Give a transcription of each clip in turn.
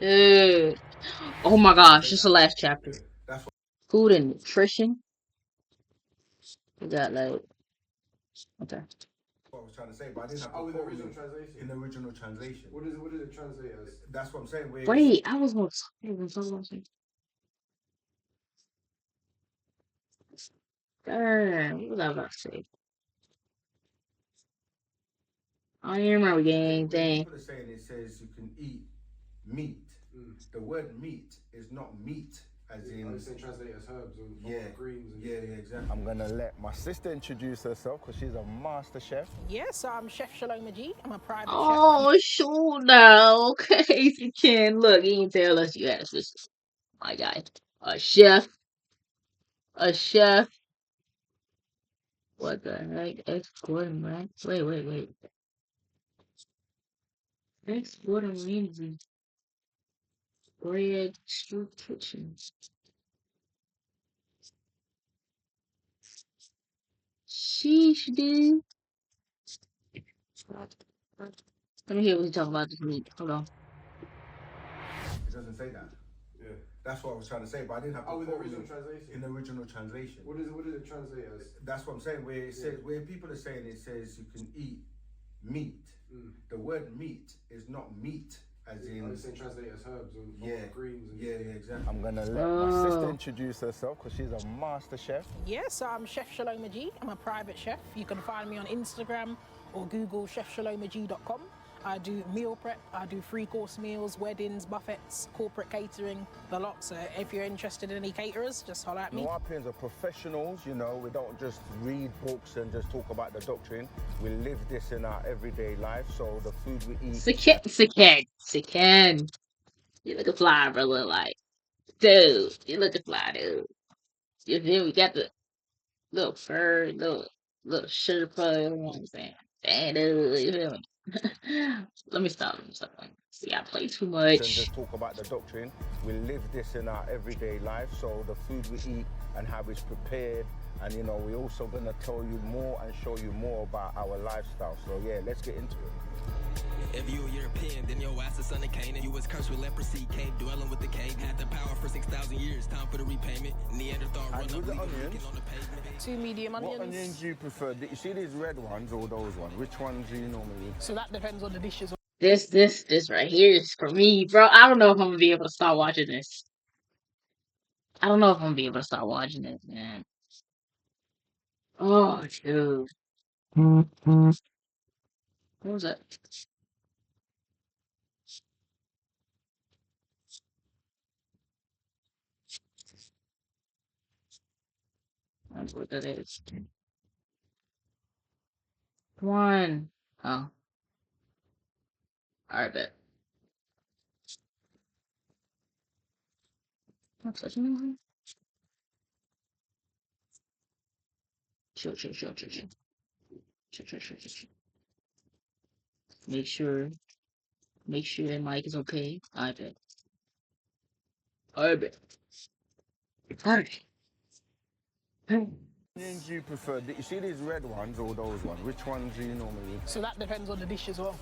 Uh, oh my It doesn't gosh, say this is the that. last chapter. Yeah, that's Food and nutrition. We got like okay. what I was trying to say, but I didn't have the Oh, in the quote original translation. in the original translation. What does it translate as? That's what I'm saying. Where it's Wait, I was gonna say. Darn, what was I about to say? I don't even remember game where thing. people are saying it says you can eat meat. The word meat is not meat as I in. was saying translate as herbs or Yeah, greens. And yeah, exactly. I'm gonna let my sister introduce herself because she's a master chef. Yes, I'm Chef Shalom G. I'm a private chef. Oh, sure now. Okay, if you can look, you can tell us you had a sister. My guy, a chef, a chef. What the heck? Exporting, right? Wait. Exporting means bread, street kitchens. Sheesh, dude. Let me hear what you talking about this week. Hold on. It doesn't say that. yeah. That's what I was trying to say, but I didn't have the Oh, in the quote original translation. in the original translation. What does it translate as? That's what I'm saying. Where it says, where people are saying it says you can eat meat. The word meat is not meat as in. I was saying translate as herbs or greens. And yeah, exactly. I'm gonna let my sister introduce herself because she's a master chef. Yes, I'm Chef Shalom G. I'm a private chef. You can find me on Instagram or Google chefshalomag.com. I do meal prep, I do 3-course meals, weddings, buffets, corporate catering, the lot. So if you're interested in any caterers, just holler at me. Nuwapians are professionals, you know, we don't just read books and just talk about the doctrine. We live this in our everyday life, so the food we eat. Siken. You look a fly, brother. Like, dude, you look a fly, dude. You feel we got the little fur, little sugar plug, you know what I'm saying? Dang, dude, you feel me? Let me stop. See, I play too And much. just talk about the doctrine. We live this in our everyday life, so the food we eat and how it's prepared, and you know, we're also gonna tell you more and show you more about our lifestyle. So yeah, let's get into it. If you a European, then your ass a son of Canaan. You was cursed with leprosy, cave dwelling with the cave. Had the power for 6,000 years, time for the repayment. Neanderthal run up, with the onions, on the pavement. 2 medium onions. What onions do you prefer? Do you see these red ones or those ones? Which ones do you normally use? So that depends on the dishes. This right here is for me, bro. I don't know if I'm gonna be able to start watching this. I don't know if I'm gonna be able to start watching this, man. Oh, dude. What was that? That's what that is. Come on. Oh, alright, bet. Not such anything. Chill. Chill. Make sure that mic is okay. I bet. Alright. Onions do you prefer? Do you see these red ones or those ones? Which ones do you normally use? So that depends on the dish as well.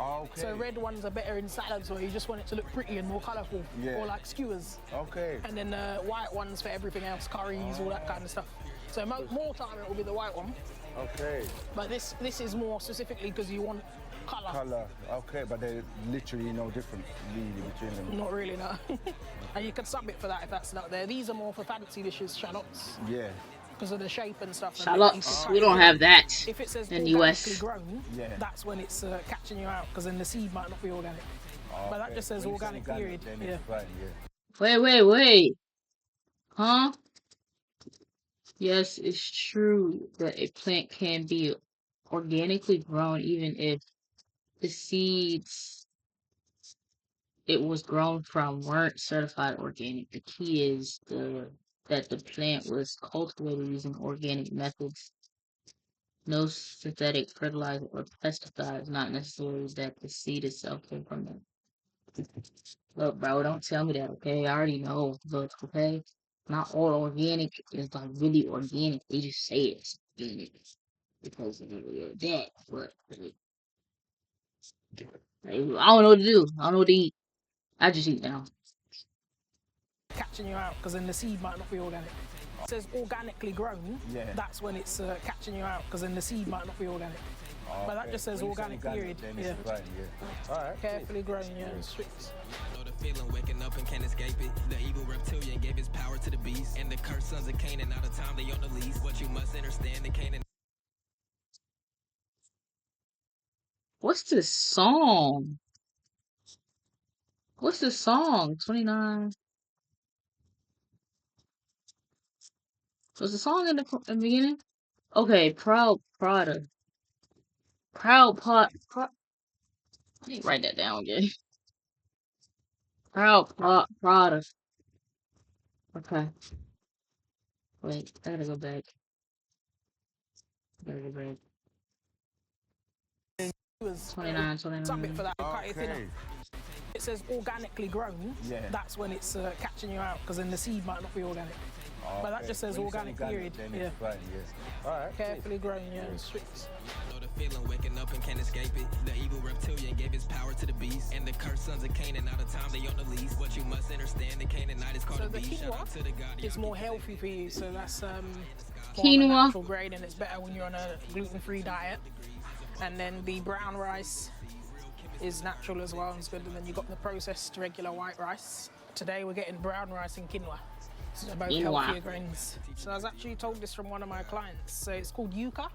Oh, okay. So red ones are better in salads where you just want it to look pretty and more colourful. Yeah. Or like skewers. Okay. And then white ones for everything else, curries, all that kind of stuff. So more time it will be the white one. Okay. But this is more specifically because you want colour. Colour. Okay, but they're literally no different really between them. Not really, no. And you can sub it for that if that's not there. These are more for fancy dishes, shallots. Yeah. Because of the shape and stuff. Shallots. We don't have that if it says in the US. grown, that's when it's catching you out because then the seed might not be organic. Okay. But that just says organic period. Yeah. Right, Wait. Huh? Yes, it's true that a plant can be organically grown even if the seeds it was grown from weren't certified organic. The key is that the plant was cultivated using organic methods. No synthetic fertilizer or pesticides, not necessarily that the seed itself came from them. Look, bro, don't tell me that, okay? I already know. Look, okay? Not all organic is like really organic. They just say it's organic because of that. But like, I don't know what to do. I don't know what to eat. I just eat now. Catching you out because then the seed might not be organic. It says organically grown. Yeah. That's when it's catching you out because then the seed might not be organic. But that just says When you say organic, period. then Yeah. it's grown, yeah. All right. Carefully grown, yeah. Strict. Know the feeling, waking up and can't escape it. The evil reptilian gave his power to the beast, and the cursed sons of Canaan out of time they on the lease. What you must understand, the Canaan. What's this song? What's the song? 29. Was the song in the beginning? Okay, Proud Prada. Let me write that down again. Prada. Okay. Wait, I gotta go back. I gotta go back. It was 29, something 29. for that. Cut it thinner. Okay. It says organically grown. Yeah. That's when it's catching you out because then the seed might not be organic. But that just says When you say organic, period. then Yeah. it's grown, yeah. All right. Carefully grown, yeah. Strict. Know the feeling, waking up and can't escape it. The evil reptilian gave his power to the beast, and the cursed sons of Canaan out of time they on the lease. What you must understand, the Canaanite is called So a the beast. Shout out to the God. quinoa is more healthy for you, so that's more of a Quinoa. natural grade, and it's better when you're on a gluten-free diet. And then the brown rice is natural as well and it's good. And then you got the processed regular white rice. Today we're getting brown rice and quinoa. So they're both Quinoa. healthier grains. So I was actually told this from one of my clients. So it's called yuca.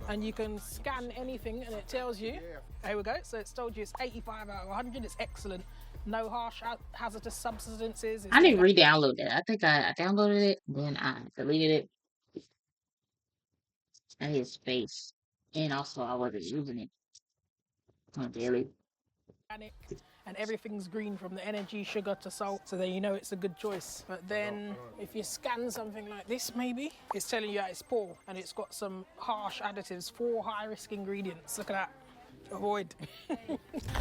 And you can scan anything and it tells you, here we go. So it's told you it's 85 out of 100, it's excellent. No harsh hazardous substances. I need to re-download that. I think I downloaded it, then I deleted it. I hit space. And also I wasn't using it on daily. Organic, and everything's green from the energy, sugar to salt, so then you know it's a good choice. But then if you scan something like this, maybe it's telling you that it's poor and it's got some harsh additives, 4 high-risk ingredients. Look at that. Avoid.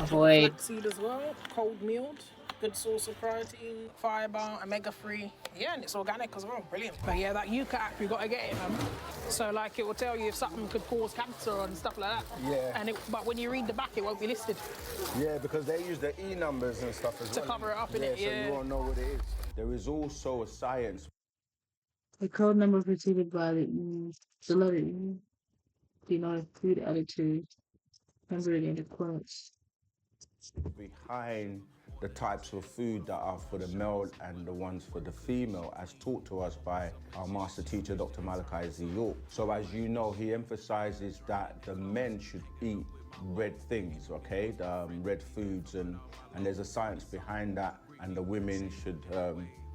Avoid. Flaxseed as well, cold milled, good source of protein, fiber, omega-3. Yeah, and it's organic as well, brilliant. But yeah, that yuca app, you gotta get it, man. So like it will tell you if something could cause cancer and stuff like that. Yeah. But when you read the back, it won't be listed. Yeah, because they use the E numbers and stuff as To well. cover it up, innit? So Yeah. you won't know what it is. There is also a science The code number preceded by the letter E. Denote food additives. Numbered in accordance. behind the types of food that are for the male and the ones for the female, as taught to us by our master teacher, Dr. Malachi Z. York. So as you know, he emphasizes that the men should eat red things, okay, red foods, and there's a science behind that, and the women should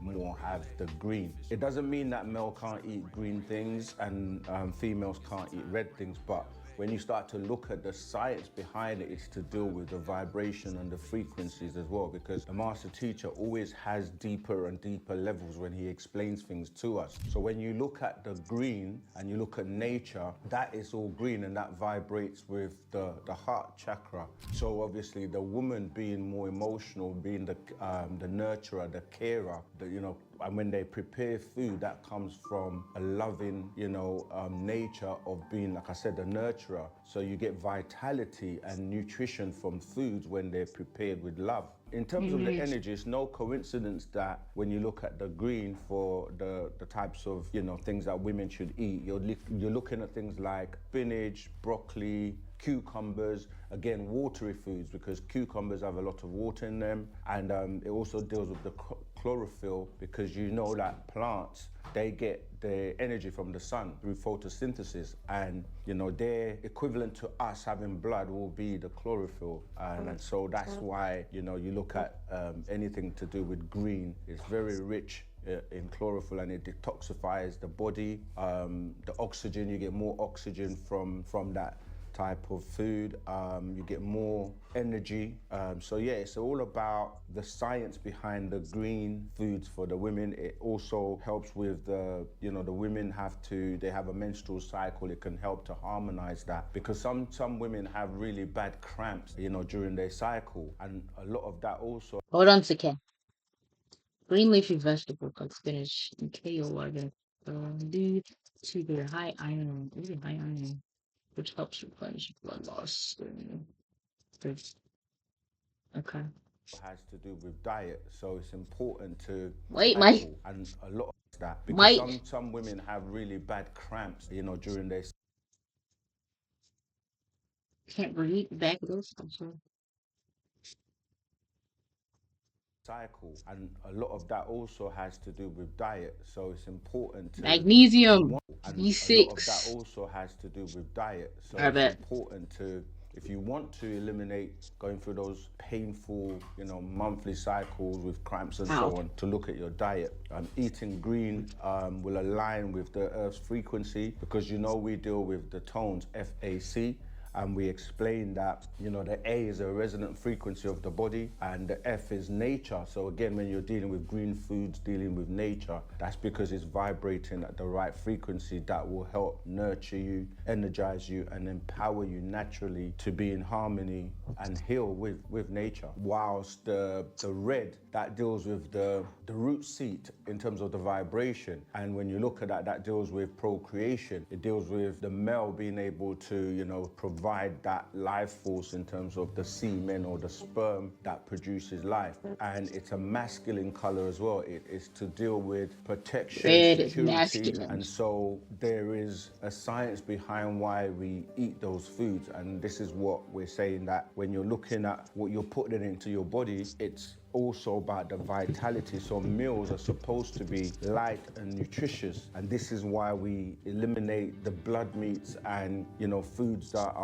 more have the green. It doesn't mean that male can't eat green things and females can't eat red things, but when you start to look at the science behind it, it's to deal with the vibration and the frequencies as well, because the master teacher always has deeper and deeper levels when he explains things to us. So when you look at the green and you look at nature, that is all green and that vibrates with the heart chakra. So obviously the woman being more emotional, being the nurturer, the carer, and when they prepare food, that comes from a loving, nature of being, like I said, the nurturer. So you get vitality and nutrition from foods when they're prepared with love. In terms of the energy, it's no coincidence that when you look at the green for the types of, things that women should eat, you're looking at things like spinach, broccoli, cucumbers, again, watery foods, because cucumbers have a lot of water in them, and it also deals with the chlorophyll, because you know that plants, they get their energy from the sun through photosynthesis, and their equivalent to us having blood will be the chlorophyll, and so that's why you look at anything to do with green. It's very rich in chlorophyll, and it detoxifies the body. The oxygen, you get more oxygen from that type of food, you get more energy. So yeah, it's all about the science behind the green foods for the women. It also helps with the women they have a menstrual cycle. It can help to harmonize that, because some women have really bad cramps, during their cycle, and a lot of that also. Hold on a second. Green leafy vegetables like spinach and kale are due to their high iron, which helps replenish blood loss. Okay. has to do with diet, so it's important to Wait, Mike. cycle, and a lot of that because Mike. some women have really bad cramps, you know, during their Can't breathe. Back of this. I'm sorry. cycle, and a lot of that also has to do with diet, so it's important to Magnesium. and a lot of that B6. also has to do with diet, so I it's bet. important to, if you want to eliminate going through those painful, you know, monthly cycles with cramps and so on, to look at your diet. Eating green will align with the earth's frequency, because you know we deal with the tones FAC, and we explained that, you know, the A is a resonant frequency of the body and the F is nature. So again, when you're dealing with green foods, dealing with nature, that's because it's vibrating at the right frequency that will help nurture you, energize you, and empower you naturally to be in harmony and heal with nature. Whilst the red, that deals with the root seat in terms of the vibration. And when you look at that, that deals with procreation. It deals with the male being able to, you know, provide that life force in terms of the semen or the sperm that produces life. And it's a masculine color as well. It is to deal with protection, Red is security. masculine. And so there is a science behind why we eat those foods. And this is what we're saying, that when you're looking at what you're putting into your body, it's also about the vitality. So meals are supposed to be light and nutritious, and this is why we eliminate the blood meats and, you know, foods that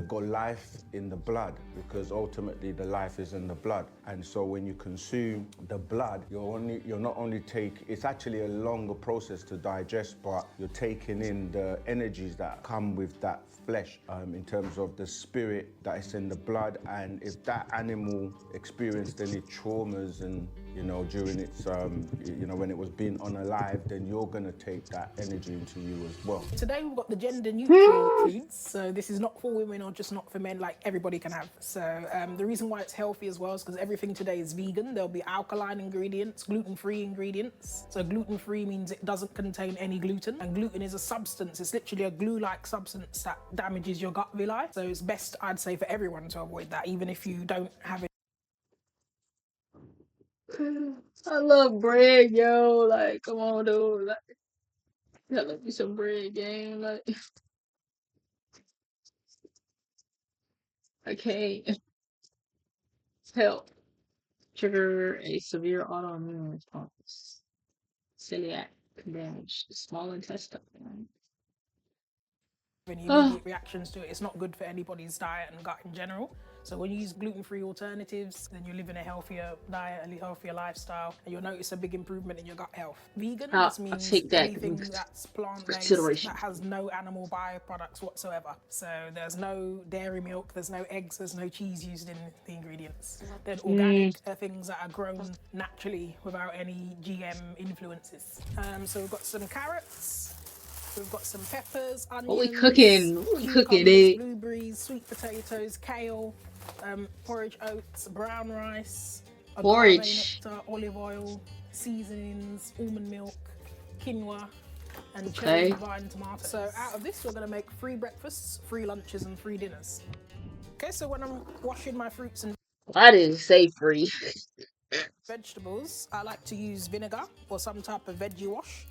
got life in the blood, because ultimately the life is in the blood. And so when you consume the blood, you're not only it's actually a longer process to digest, but you're taking in the energies that come with that flesh, in terms of the spirit that is in the blood. And if that animal experienced any traumas and, you know, during its, you know, when it was being unalive, then you're gonna take that energy into you as well. Today we've got the gender neutral foods, so this is not for women or just not for men, like everybody can have. So the reason why it's healthy as well is because everything today is vegan. There'll be alkaline ingredients, gluten-free ingredients. So gluten-free means it doesn't contain any gluten, and gluten is a substance. It's literally a glue-like substance that damages your gut villi. So it's best, I'd say, for everyone to avoid that, even if you don't have it. I love bread, yo. Like, come on, dude. Like, I love me some bread, gang. Like, I can't help. Trigger a severe autoimmune response. Celiac damage the small intestine. Any immediate reactions to it. It's not good for anybody's diet and gut in general. So when you use gluten-free alternatives, then you live in a healthier diet, a healthier lifestyle, and you'll notice a big improvement in your gut health. Vegan just I'll means take that anything into that's plant-based, consideration. that has no animal byproducts whatsoever. So there's no dairy milk, there's no eggs, there's no cheese used in the ingredients. Then organic are things that are grown naturally without any GM influences. So we've got some carrots. We've got some peppers, onions, What we cooking? What we cooking, cucumbers, eh? blueberries, sweet potatoes, kale, porridge oats, brown rice, agave Porridge. nectar, olive oil, seasonings, almond milk, quinoa, and Okay. cherry vine tomatoes. So out of this, we're going to make 3 breakfasts, 3 lunches, and 3 dinners. Okay, so when I'm washing my fruits and Why did it say free? vegetables, I like to use vinegar or some type of veggie wash.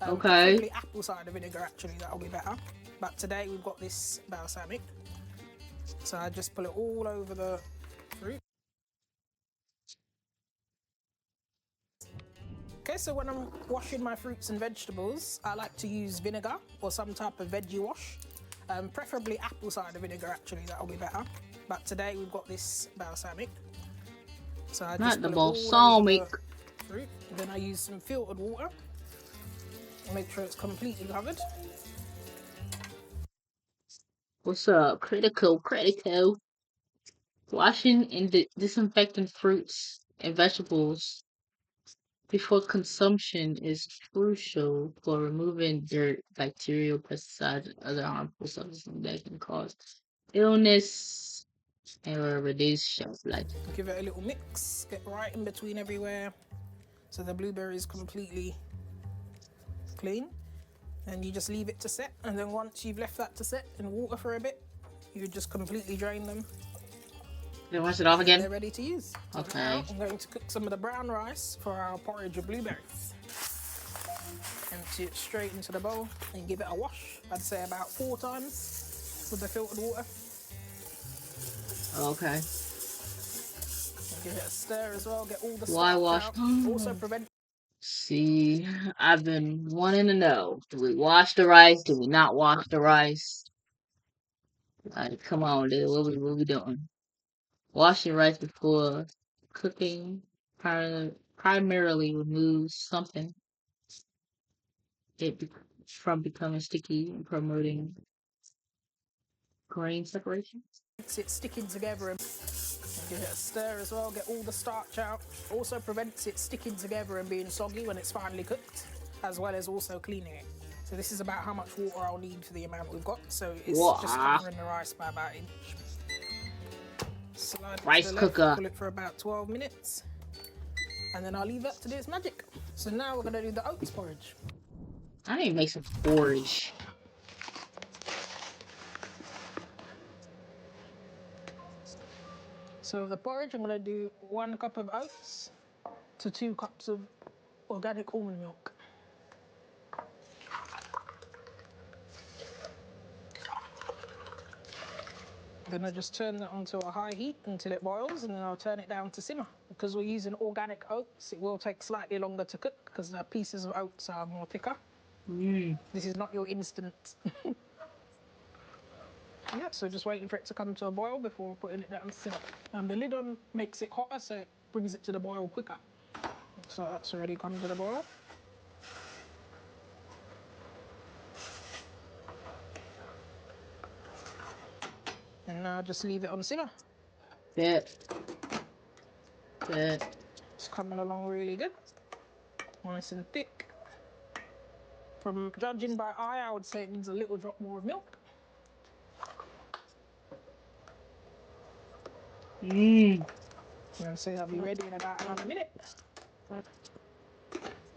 Okay. Preferably apple cider vinegar, actually, that'll be better. But today we've got this balsamic. So I just put it all over the fruit. Okay, so when I'm washing my fruits and vegetables, I like to use vinegar or some type of veggie wash. Preferably apple cider vinegar, actually, that'll be better. But today we've got this balsamic. So I just Not the put it all over balsamic. the fruit. Then I use some filtered water. Make sure it's completely covered. What's up? Critical. Washing and disinfecting fruits and vegetables before consumption is crucial for removing dirt, bacterial, pesticides, and other harmful substances that can cause illness and reduce shelf life. Give it a little mix, get right in between everywhere so the blueberry is completely clean. And you just leave it to set, and then once you've left that to set in water for a bit, you just completely drain them. Then rinse it off And again. they're ready to use. So Okay. now I'm going to cook some of the brown rice for our porridge of blueberries. Empty it straight into the bowl and give it a wash. I'd say about 4 times with the filtered water. Okay. And give it a stir as well. Get all the Why starch wash? out. Also prevent. See, I've been wanting to know: do we wash the rice? Do we not wash the rice? Come on, dude. What we doing? Washing rice before cooking primarily removes something from becoming sticky and promoting grain separation. It sticking together and give it a stir as well. Get all the starch out. Also prevents it sticking together and being soggy when it's finally cooked, as well as also cleaning it. So this is about how much water I'll need for the amount we've got. So it's just covering the rice by about 1 inch. Slide it Rice to the left, cooker. cook it for about 12 minutes, and then I'll leave that to do its magic. So now we're gonna do the oats porridge. I need to make some porridge. So the porridge, I'm gonna do 1 cup of oats to 2 cups of organic almond milk. Then I just turn that onto a high heat until it boils, and then I'll turn it down to simmer. Because we're using organic oats, it will take slightly longer to cook because the pieces of oats are more thicker. This is not your instant. Yeah, so just waiting for it to come to a boil before putting it down to simmer. And the lid on makes it hotter, so it brings it to the boil quicker. So that's already come to the boil. And now just leave it on simmer. Good. It's coming along really good. Nice and thick. From judging by eye, I would say it needs a little drop more of milk. And say I'll be ready in about another minute.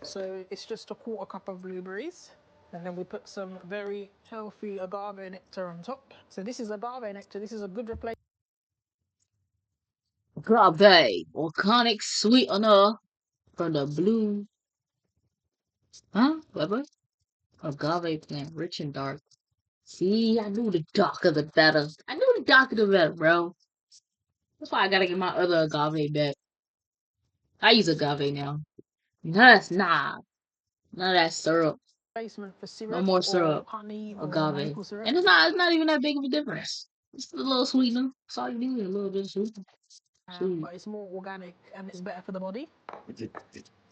So it's just a 1/4 cup of blueberries. And then we put some very healthy agave nectar on top. So this is agave nectar. This is a good replacement. Agave, volcanic sweetener from the blue. Huh? What? Agave plant, rich and dark. See, I knew the darker the better. I knew the darker the better, bro. That's why I gotta get my other agave back. I use agave now. None of that syrup. Replacement for No syrup more or syrup. honey or Agave. maple syrup. And it's not even that big of a difference. It's a little sweetener. That's all you need, a little bit of sweetener. But it's more organic and it's better for the body.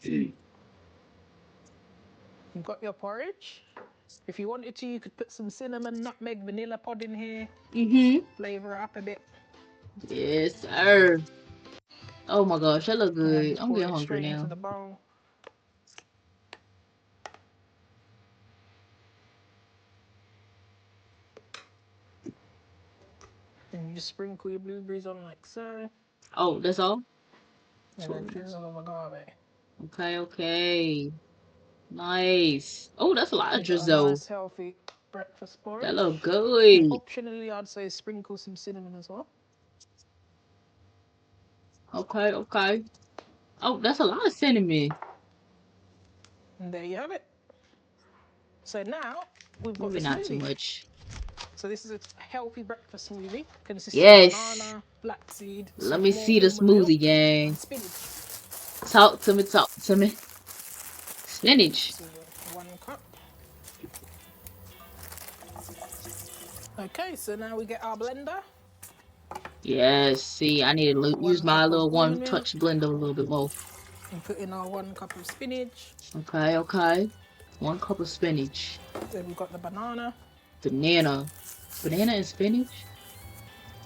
You've got your porridge. If you wanted to, you could put some cinnamon, nutmeg, vanilla pod in here. Flavor it up a bit. Yes, sir. Oh my gosh, that look And then good. just I'm pour getting it hungry straight now. into the bowl. And you just sprinkle your blueberries on like so. Oh, that's all? And then drizzle of agave. Okay. Nice. Oh, that's a lot of You got a drizzle. nice healthy breakfast porridge. That look And good. optionally, I'd say sprinkle some cinnamon as well. Okay. Oh, that's a lot of cinnamon. And there you have it. So now we've got Maybe the not too smoothie. much. So this is a healthy breakfast smoothie. Consists Yes. of banana, flaxseed, Let some me more see the almond milk, smoothie, gang. and spinach. Talk to me. Spinach. So 1 cup. Okay, so now we get our blender. Yes, see, I need to use my little one-touch blender a little bit more. And put in our 1 cup of spinach. Okay. 1 cup of spinach. Then we've got the banana. Banana and spinach?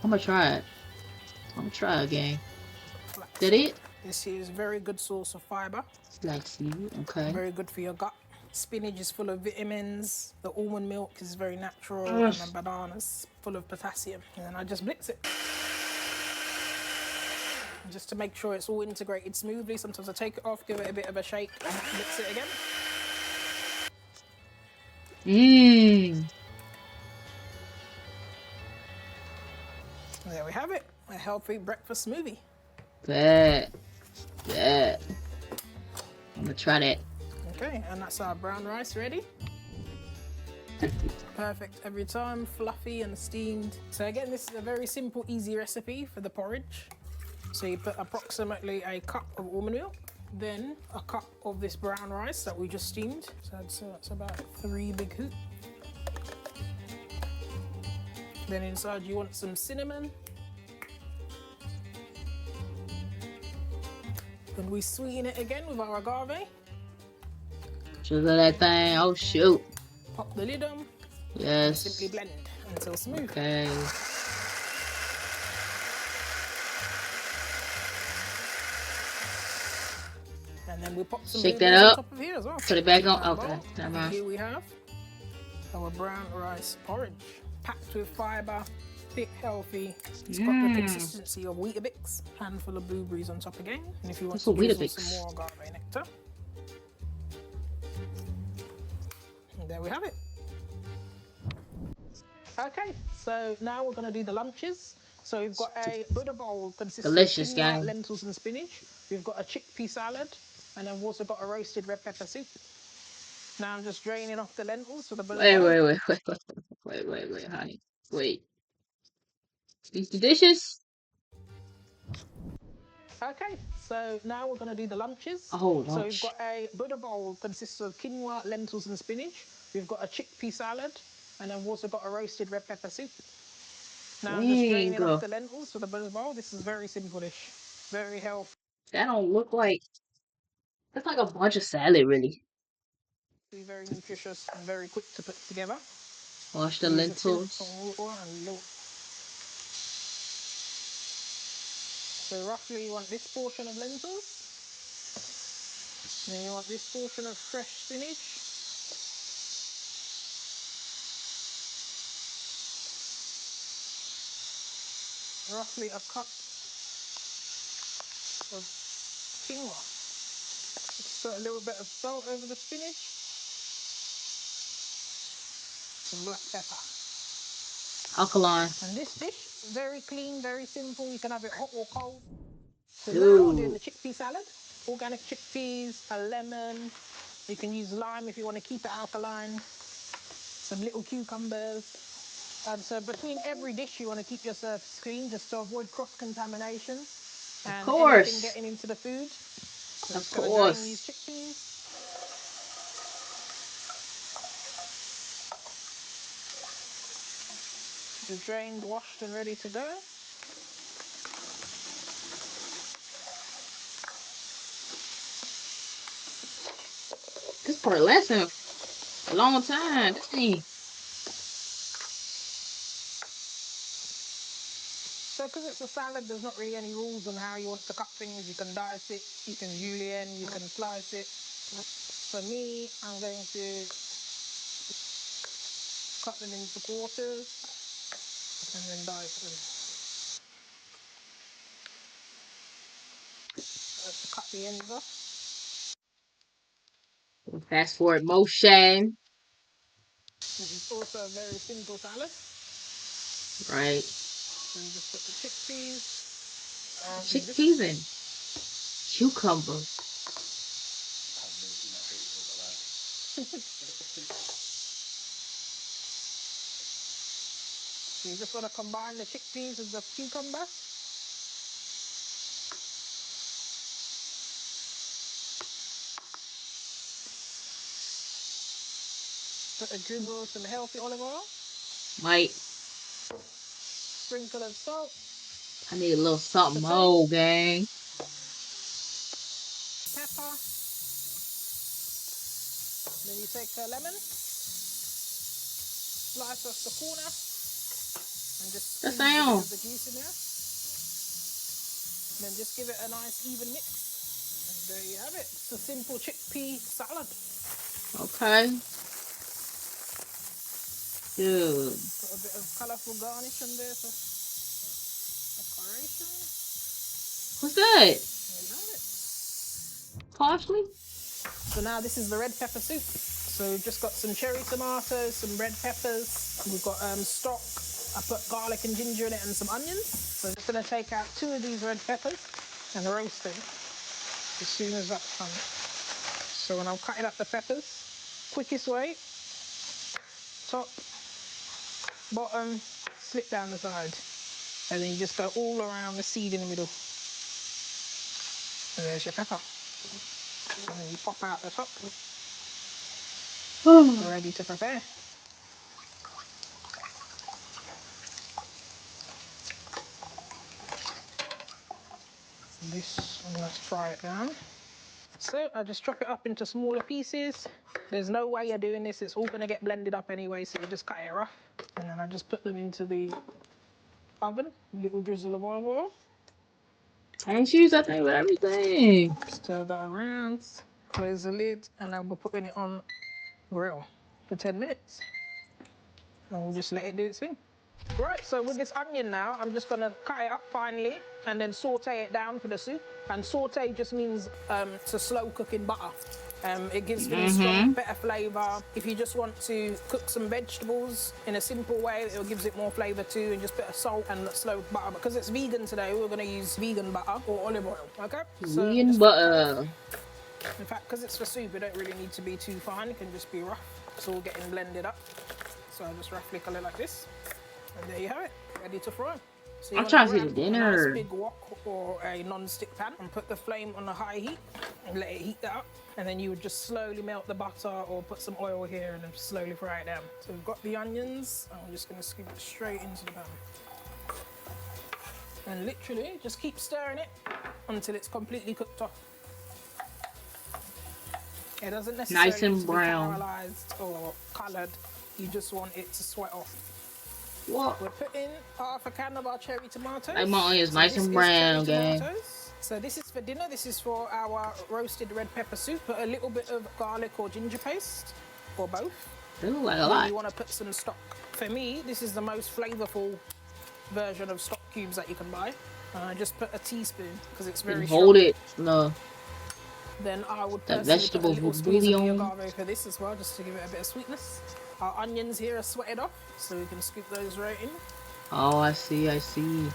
I'm gonna try it. Again. Is that it? This is a very good source of fiber. Flaxseed, okay. Very good for your gut. Spinach is full of vitamins. The almond milk is very natural. And the banana's full of potassium. And then I just blitz it. Just to make sure it's all integrated smoothly. Sometimes I take it off, give it a bit of a shake, and mix it again. There we have it. a healthy breakfast smoothie. Bad. Bad. I'm gonna try that. Okay, and that's our brown rice ready. Perfect every time, fluffy and steamed. So again, this is a very simple, easy recipe for the porridge. So you put approximately a cup of almond milk, then a cup of this brown rice that we just steamed. So that's about 3 big hoops. Then inside you want some cinnamon. Then we sweeten it again with our agave. Sugar that thing. Oh shoot. Pop the lid on. Yes. And simply blend until smooth. Okay. And then we pop some Shake that blueberries on up. top of here as well. Put it back on. Bowl. Okay. Never And mind. here we have our brown rice porridge, packed with fibre, thick, healthy. It's got the consistency of Weetabix. Handful of blueberries on top again. And if you want That's to what drizzle Weetabix. some more agave nectar. And there we have it. Okay, so now we're going to do the lunches. So we've got a Buddha bowl consisting Delicious, of quinoa, gang. lentils and spinach. We've got a chickpea salad, and then we've also got a roasted red pepper soup. Now I'm just draining off the lentils with a Buddha bowl. Wait, honey. Wait. These the dishes? Okay, so now we're going to do the lunches. Oh, So we've lunch. got a Buddha bowl consisting of quinoa, lentils and spinach. We've got a chickpea salad, and then we've also got a roasted red pepper soup. Now I'm just draining off the lentils with a Buddha bowl. This is very simple-ish, very healthy. That don't look like... That's like a bunch of salad, really. Very nutritious and very quick to put together. Wash the Use lentils. some water and milk. So roughly you want this portion of lentils. Then you want this portion of fresh spinach. Roughly a cup of quinoa. Just put a little bit of salt over the spinach. Some black pepper. Alkaline. And this dish, very clean, very simple. You can have it hot or cold. So now we're doing Dude. the chickpea salad. Organic chickpeas, a lemon. You can use lime if you want to keep it alkaline. Some little cucumbers. And so between every dish you want to keep your surface clean just to avoid cross-contamination and anything getting into the food. So Of just going to drain these course. chickpeas. They're drained, washed and ready to go. This part lasting a long time. Dang. So because it's a salad, there's not really any rules on how you want to cut things. You can dice it, you can julienne, you can slice it. For me, I'm going to cut them into quarters and then dice them. To cut the ends off. Fast forward motion. This is also a very simple salad. Right. So you just put the chickpeas. Chickpeas and cucumber. So you just want to combine the chickpeas with the cucumber. Put a drizzle of some healthy olive oil. Might. Sprinkle of salt. I need a little something To more, gang. pepper. Then you take a lemon. Slice off the corner. And just squeeze a bit of the juice in there. Then just give it a nice even mix. And there you have it. It's a simple chickpea salad. Okay. Dude. Got a bit of colourful garnish on there for decoration. What's that? There you have it. Parsley? So now this is the red pepper soup. So we've just got some cherry tomatoes, some red peppers. We've got stock, I put garlic and ginger in it and some onions. So I'm just going to take out 2 of these red peppers and roast them as soon as that's done. So when I'm cutting up the peppers, quickest way, top, bottom, slip down the side. And then you just go all around the seed in the middle. And there's your pepper. And then you pop out the top. Ready to prepare. This, I'm going to fry it down. So I just chop it up into smaller pieces. There's no way you're doing this, it's all going to get blended up anyway, so you just cut it rough. And then I just put them into the oven, a little drizzle of olive oil. I ain't use that thing with everything. Stir that around, close the lid, and then we're putting it on grill for 10 minutes. And we'll just let it do its thing. Right, so with this onion now, I'm just going to cut it up finely and then saute it down for the soup. And saute just means to slow cook in butter. It gives really strong, better flavour. If you just want to cook some vegetables in a simple way, it gives it more flavour too, and just a bit of salt and slow butter. Because it's vegan today, we're going to use vegan butter or olive oil, okay? Vegan butter. In fact, because it's for soup, it don't really need to be too fine. It can just be rough. It's all getting blended up. So I just roughly colour like this. And there you have it, ready to fry. So I'm trying to see the dinner. A nice big wok or a non-stick pan and put the flame on a high heat and let it heat that up. And then you would just slowly melt the butter or put some oil here and then slowly fry it down. So we've got the onions. I'm just going to scoop it straight into the pan. And literally just keep stirring it until it's completely cooked off. It doesn't necessarily nice and need to brown. be caramelized or coloured. You just want it to sweat off. What? We're putting half a can of our cherry tomatoes. Like my onions, nice and brown, gang. So this is for dinner. This is for our roasted red pepper soup. Put a little bit of garlic or ginger paste, or both. They look like a Then lot. you want to put some stock. For me, this is the most flavourful version of stock cubes that you can buy. Just put a teaspoon because it's very strong. Hold it. No. Then I would That personally vegetable put a little squeeze of bouillon. agave for this as well, just to give it a bit of sweetness. Our onions here are sweated off, so we can scoop those right in. Oh, I see, I see.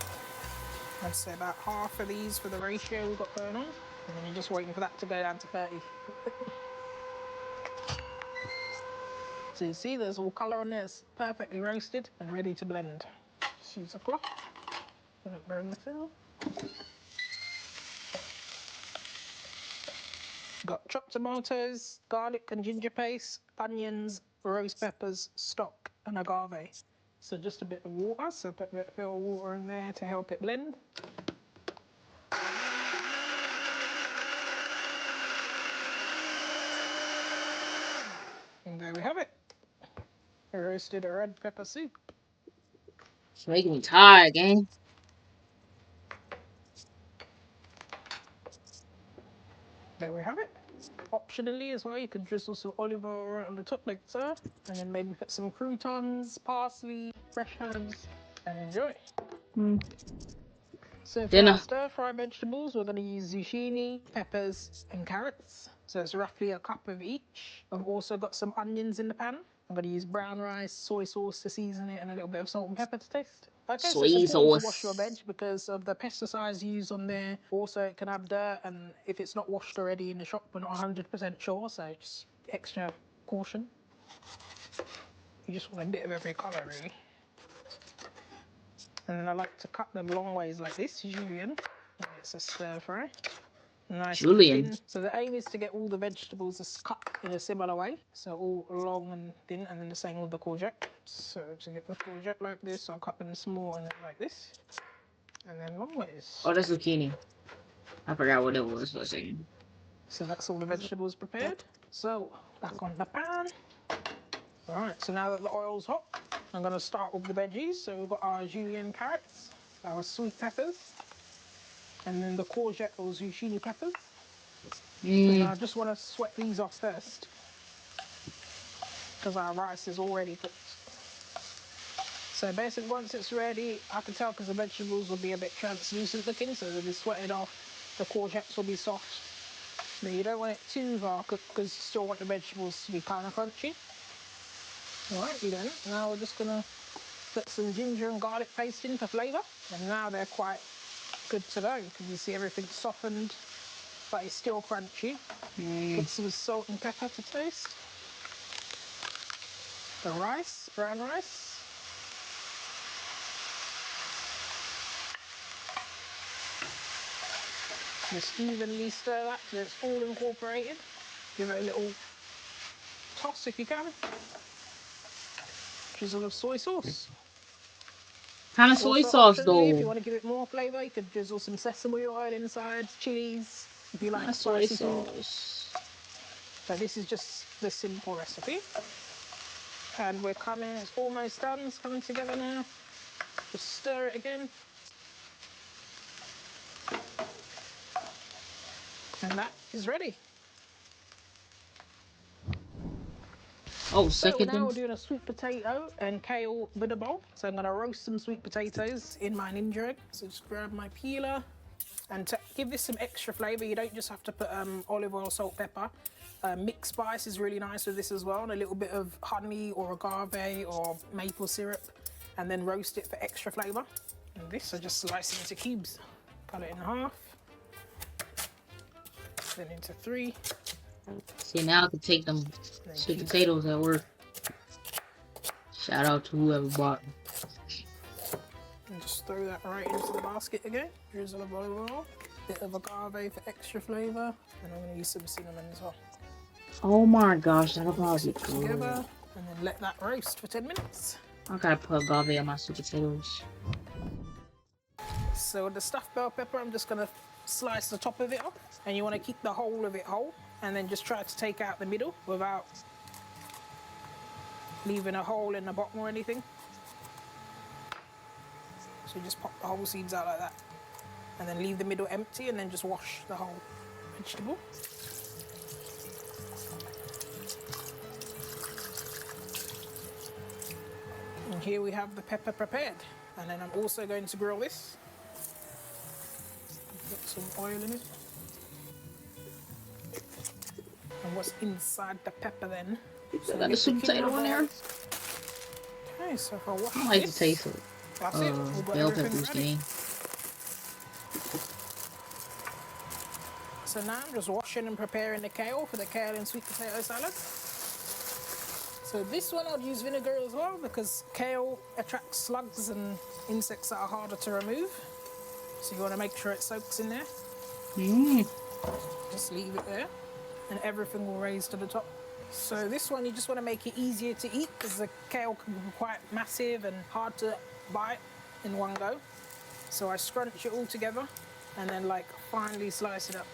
I'd say about half of these for the ratio we've got going on. And then you're just waiting for that to go down to 30. So you see there's all colour on there. It's perfectly roasted and ready to blend. Just use a cloth. Don't burn the film. Got chopped tomatoes, garlic and ginger paste, onions, roast peppers, stock and agave. So just a bit of water, so put a bit of water in there to help it blend. And there we have it. Roasted red pepper soup. It's making me tired, gang. There we have it. Optionally as well, you can drizzle some olive oil right on the top like so. And then maybe put some croutons, parsley, fresh herbs, and enjoy. So for our stir-fry vegetables, we're going to use zucchini, peppers, and carrots. So it's roughly a cup of each. I've also got some onions in the pan. I'm going to use brown rice, soy sauce to season it, and a little bit of salt and pepper to taste. Okay, so it's important to wash your veg because of the pesticides used on there. Also, it can have dirt, and if it's not washed already in the shop, we're not 100% sure, so just extra caution. You just want a bit of every colour, really. And then I like to cut them long ways like this, julienne. It's a stir fry. Nice Julienne. and thin. So the aim is to get all the vegetables cut in a similar way. So all long and thin, and then the same with the courgette. So to get the courgette like this, I'll cut them small and then like this. And then long ways. Oh, that's zucchini. I forgot what it was for a second. So that's all the vegetables prepared. So back on the pan. Alright, so now that the oil's hot, I'm going to start with the veggies. So we've got our julienne carrots, our sweet peppers, and then the courgette or zucchini peppers. So now I just want to sweat these off first because our rice is already cooked. So basically once it's ready, I can tell because the vegetables will be a bit translucent looking, so they'll be sweated off. The courgettes will be soft. But you don't want it too far cooked because you still want the vegetables to be kind of crunchy. Alright, then now we're just going to Put some ginger and garlic paste in for flavour, and now they're quite good to go because you see everything's softened, but it's still crunchy. Put some salt and pepper to taste. The rice, brown rice. Just evenly stir that so it's all incorporated. Give it a little toss if you can. Drizzle of soy sauce. Kind of soy Also, sauce optionally, if you though. want to give it more flavour, you could drizzle some sesame oil inside, chilies, if you like Kind of soy spicy food. sauce. So this is just the simple recipe. And we're coming, it's almost done, it's coming together now. Just stir it again. And that is ready. Oh, So second now them. we're doing a sweet potato and kale with a bowl. So I'm going to roast some sweet potatoes in my Ninja egg. So just grab my peeler. And to give this some extra flavour, you don't just have to put olive oil, salt, pepper. Mixed spice is really nice with this as well. And a little bit of honey or agave or maple syrup. And then roast it for extra flavour. And this I just slice it into cubes. Cut it in half. Then into 3. See, now I can take them sweet potatoes at work. Shout out to whoever bought them. And just throw that right into the basket again. Drizzle of olive oil. Bit of agave for extra flavour. And I'm going to use some cinnamon as well. Oh my gosh, that'll probably Mix be it good. together. And then let that roast for 10 minutes. I gotta put agave on my sweet potatoes. So the stuffed bell pepper, I'm just going to slice the top of it off. And you want to keep the whole of it whole. And then just try to take out the middle without leaving a hole in the bottom or anything. So just pop the whole seeds out like that. And then leave the middle empty and then just wash the whole vegetable. And here we have the pepper prepared. And then I'm also going to grill this. Put some oil in it. And what's inside the pepper then? So got the sweet potato in there. Okay, so if I wash I like this, the taste of that's it. We've got bell everything peppers ready. game. So now I'm just washing and preparing the kale for the kale and sweet potato salad. So this one I'll use vinegar as well because kale attracts slugs and insects that are harder to remove. So you want to make sure it soaks in there. Just leave it there and everything will raise to the top. So this one you just want to make it easier to eat because the kale can be quite massive and hard to bite in one go. So I scrunch it all together and then like finely slice it up.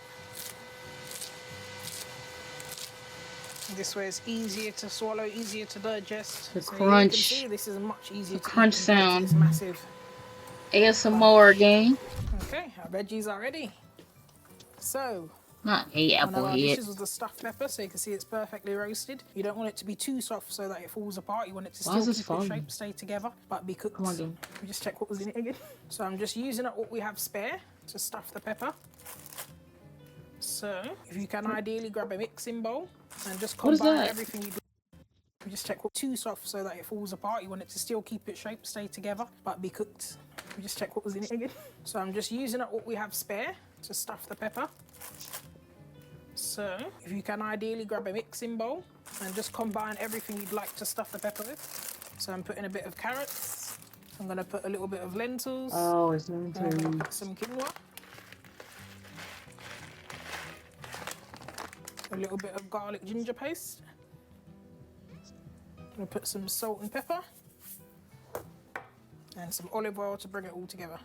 This way it's easier to swallow, easier to digest. The so crunch. You can see this is much easier The to crunch eat compared to sound. this massive. ASMR game. Okay, our veggies are ready. So, Not a one of apple our head. dishes was the stuffed pepper, so you can see it's perfectly roasted. You don't want it to be too soft so that it falls apart. You want it to Why is still this keep its falling? shape, stay together, but be cooked. Come on, again. Let me just check what was in it again. So I'm just using up what we have spare to stuff the pepper. So, if you can ideally grab a mixing bowl and just What is combine that? everything you do. You just check what too soft so that it falls apart. You want it to still keep its shape, stay together, but be cooked. Let me just check what was in it again. So I'm just using up what we have spare to stuff the pepper. So if you can ideally grab a mixing bowl and just combine everything you'd like to stuff the pepper with. So I'm putting a bit of carrots. I'm going to put a little bit of lentils. Oh, it's And I'm going to lentils. put some quinoa. A little bit of garlic ginger paste. I'm going to put some salt and pepper. And some olive oil to bring it all together.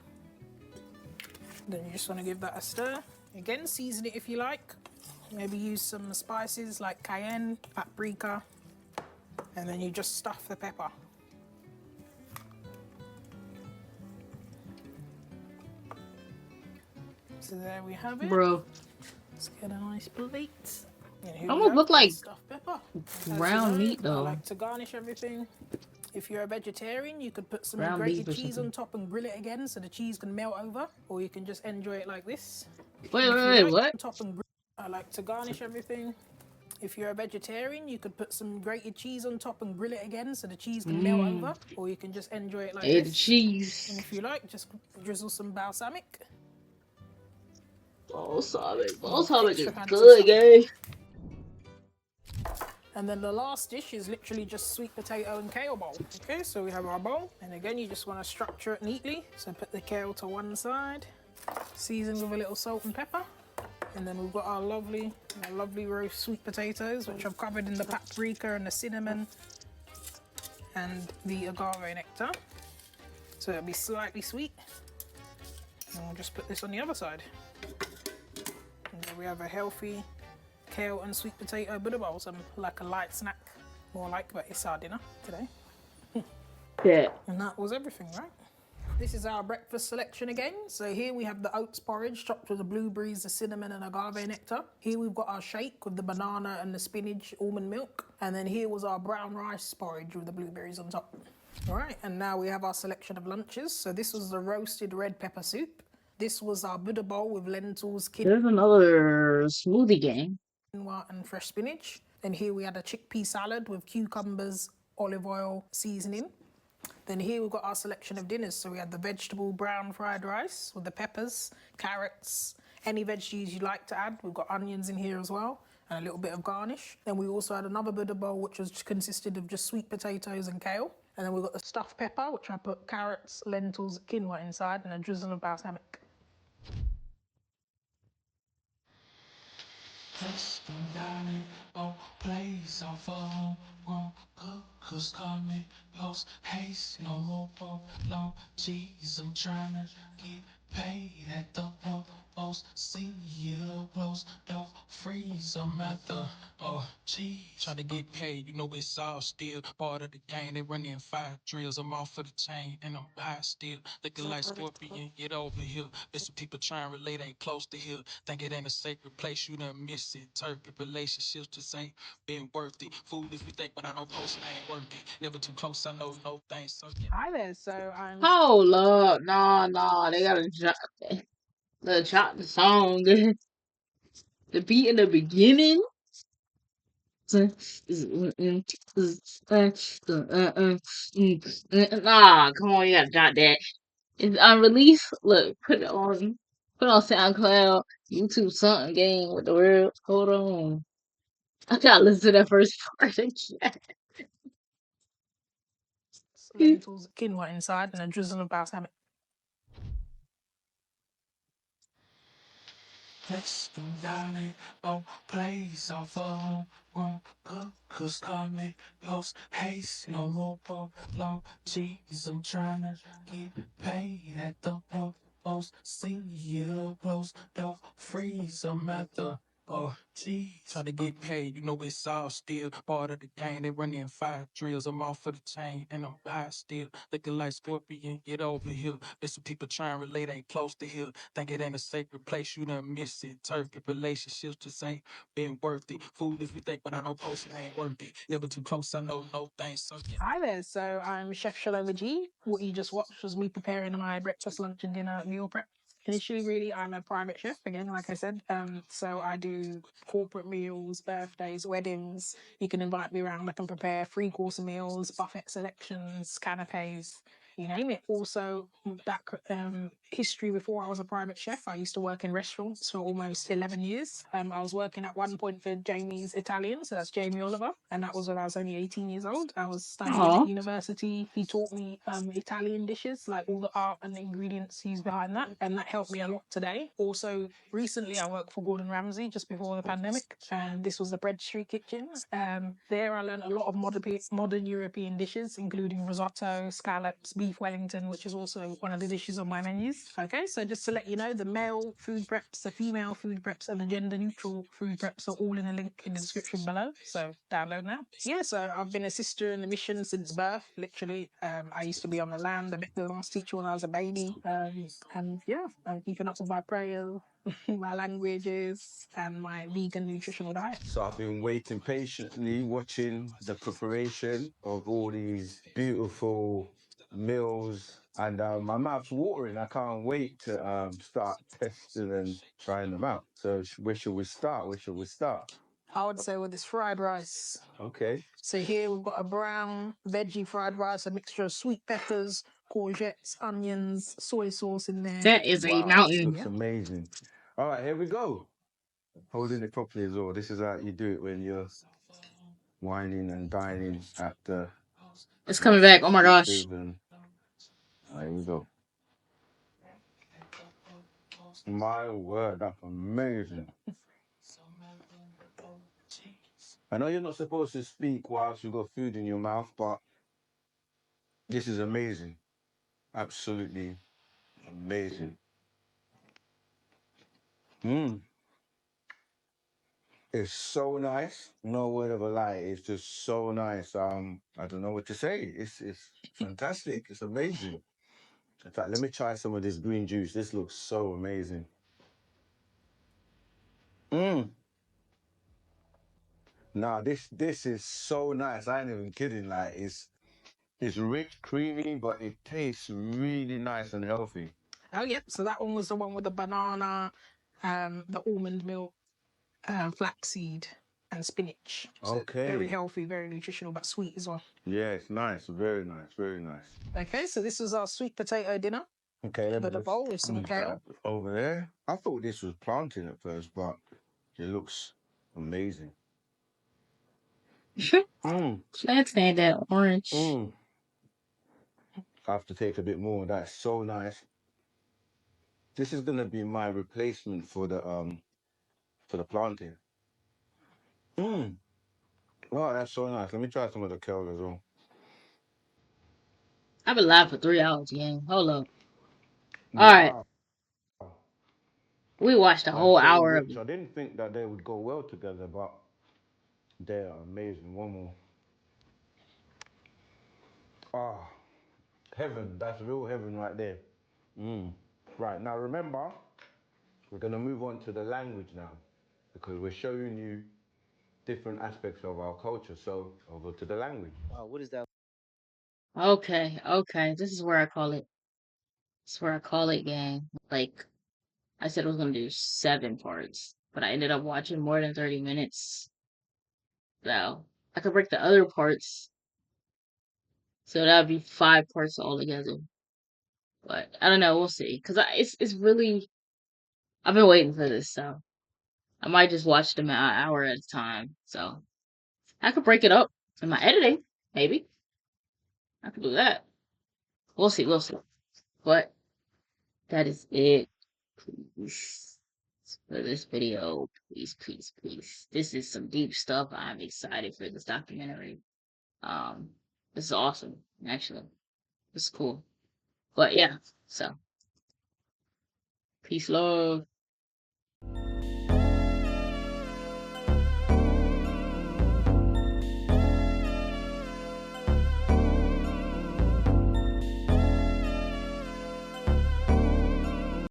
Then you just want to give that a stir. Again, season it if you like. Maybe use some spices like cayenne, paprika, and then you just stuff the pepper. So there we have it. Bro, Let's get a nice plate. And here we almost go, look like stuffed pepper. ground meat I though. like to garnish everything. If you're a vegetarian, you could put some Ground grated beef or cheese something. on top and grill it again so the cheese can melt over, or you can just enjoy it like this. Wait, And if you wait, like what? on top and grill, I like to garnish everything. If you're a vegetarian, you could put some grated cheese on top and grill it again so the cheese can melt Mmm. over, or you can just enjoy it like Add the this. cheese. And if you like, just drizzle some balsamic Balsamic. or Balsamic extra is fancy good, stuff. guys. And then the last dish is literally just sweet potato and kale bowl. Okay, so we have our bowl, and again, you just want to structure it neatly. So put the kale to one side, season with a little salt and pepper. And then we've got our lovely roast sweet potatoes, which I've covered in the paprika and the cinnamon and the agave nectar. So it'll be slightly sweet. And we'll just put this on the other side. And then we have a healthy kale and sweet potato Buddha bowl, some like a light snack, more like, but it's our dinner today. Yeah. And that was everything, right? This is our breakfast selection again. So here we have the oats porridge chopped with the blueberries, the cinnamon and agave nectar. Here we've got our shake with the banana and the spinach almond milk. And then here was our brown rice porridge with the blueberries on top. All right, and now we have our selection of lunches. So this was the roasted red pepper soup. This was our Buddha bowl with lentils, There's another smoothie game. quinoa and fresh spinach. And here we had a chickpea salad with cucumbers, olive oil seasoning. Then here we've got our selection of dinners. So we had the vegetable brown fried rice with the peppers, carrots, any veggies you like to add. We've got onions in here as well and a little bit of garnish. Then we also had another Buddha bowl which was consisted of just sweet potatoes and kale. And then we've got the stuffed pepper, which I put carrots, lentils, quinoa inside and a drizzle of balsamic. Cookers coming, post haste, no more long cheese. I'm trying to get paid at the post. See you close, don't freeze. I'm at the cheese. Trying to get paid, you know it's all still part of the game. They running 5 drills, I'm off of the chain, and I'm high still. Looking like Scorpion, get over here. There's some people trying to relate, ain't close to here. Think it ain't a sacred place, you done miss it. Turkey relationships just ain't been worth it. Food if you think, but I know post ain't worth it. Never too close, I know no thanks. So yeah. Hi there, so I'm... Oh, Lord. No, they gotta drop the song. The beat in the beginning. Nah, come on, you gotta drop that. It's unreleased. Look, put it on SoundCloud, YouTube, something game with the world. Hold on, I gotta listen to that first part again. lentils, quinoa inside and a drizzle of balsamic. Testing darling, place off one cookers coming, post haste, no more long cheese. I'm trying to get paid at the post. See you close, don't freeze. I'm at the cheese. Trying to get paid, you know it's all still part of the game. They running 5 drills, I'm off of the chain, and I'm high still. Looking like Scorpion, get over here. There's some people trying to relate, ain't close to here. Think it ain't a sacred place, you done miss it. Turkey relationships just ain't been worth it. Food if you think, but I know post ain't worth it. Never too close, I know no thanks. So yeah. Hi there, so I'm Chef Shaloma G. What you just watched was me preparing my breakfast, lunch and dinner meal prep. Initially, really, I'm a private chef, again, like I said. So I do corporate meals, birthdays, weddings. You can invite me around. I can prepare 3-course meals, buffet selections, canapes, you name it. Also, back history before I was a private chef, I used to work in restaurants for almost 11 years. I was working at one point for Jamie's Italian, so that's Jamie Oliver, and that was when I was only 18 years old. I was studying at university. He taught me Italian dishes, like all the art and the ingredients used behind that, and that helped me a lot today. Also, recently I worked for Gordon Ramsay just before the pandemic, and this was the Bread Street Kitchen. There I learned a lot of modern European dishes, including risotto, scallops, beef Wellington, which is also one of the dishes on my menus. Okay, so just to let you know, the male food preps, the female food preps, and the gender neutral food preps are all in a link in the description below. So download now. Yeah, so I've been a sister in the mission since birth, literally. I used to be on the land. I met the last teacher when I was a baby. And yeah, I'm keeping up with my prayers, my languages, and my vegan nutritional diet. So I've been waiting patiently, watching the preparation of all these beautiful meals, and my mouth's watering. I can't wait to start testing and trying them out. So where should we start? Where should we start? I would say with this fried rice. Okay. So here we've got a brown veggie fried rice, a mixture of sweet peppers, courgettes, onions, soy sauce in there. That is a Wow, this mountain. looks amazing. All right, here we go. Holding it properly as well. This is how you do it when you're whining and dining at the It's coming back. Oh my gosh. and there we go. My word, that's amazing. I know you're not supposed to speak whilst you've got food in your mouth, but this is amazing. Absolutely amazing. Mmm. It's so nice. No word of a lie. It's just so nice. I don't know what to say. It's fantastic. It's amazing. In fact, let me try some of this green juice. This looks so amazing. Mmm. Nah, this is so nice. I ain't even kidding. Like it's rich, creamy, but it tastes really nice and healthy. Oh, yep. So that one was the one with the banana, the almond milk, flaxseed, and spinach. So Okay. very healthy, very nutritional, but sweet as well. Yeah, it's nice. Very nice. Very nice. Okay, so this was our sweet potato dinner. Okay, let me Got a just bowl with some move kale. that over there. I thought this was plantain at first, but it looks amazing. Mmm. Plantain, that orange. Mmm. I have to take a bit more. That's so nice. This is gonna be my replacement for the plantain. Mmm. Oh, that's so nice. Let me try some of the kale as well. I've been live for 3 hours, gang. Hold up. All right. Wow. We watched a That's whole so hour of rich. it. I didn't think that they would go well together, but they are amazing. One more. Ah, heaven. That's real heaven right there. Mmm. Right, now remember, we're going to move on to the language now because we're showing you different aspects of our culture. So, over to the language. Wow, what is that? Okay, okay. This is where I call it. This is where I call it, gang. Like, I said I was gonna do 7 parts, but I ended up watching more than 30 minutes. So, I could break the other parts. So that would be 5 parts altogether. But I don't know. We'll see. Cause it's really. I've been waiting for this, so I might just watch them an hour at a time. So I could break it up in my editing. Maybe I could do that. We'll see. We'll see. But that is it. Please. For this video. Please, please, please. This is some deep stuff. I'm excited for this documentary. Um, this is awesome, actually. This is cool. But yeah, so peace, love.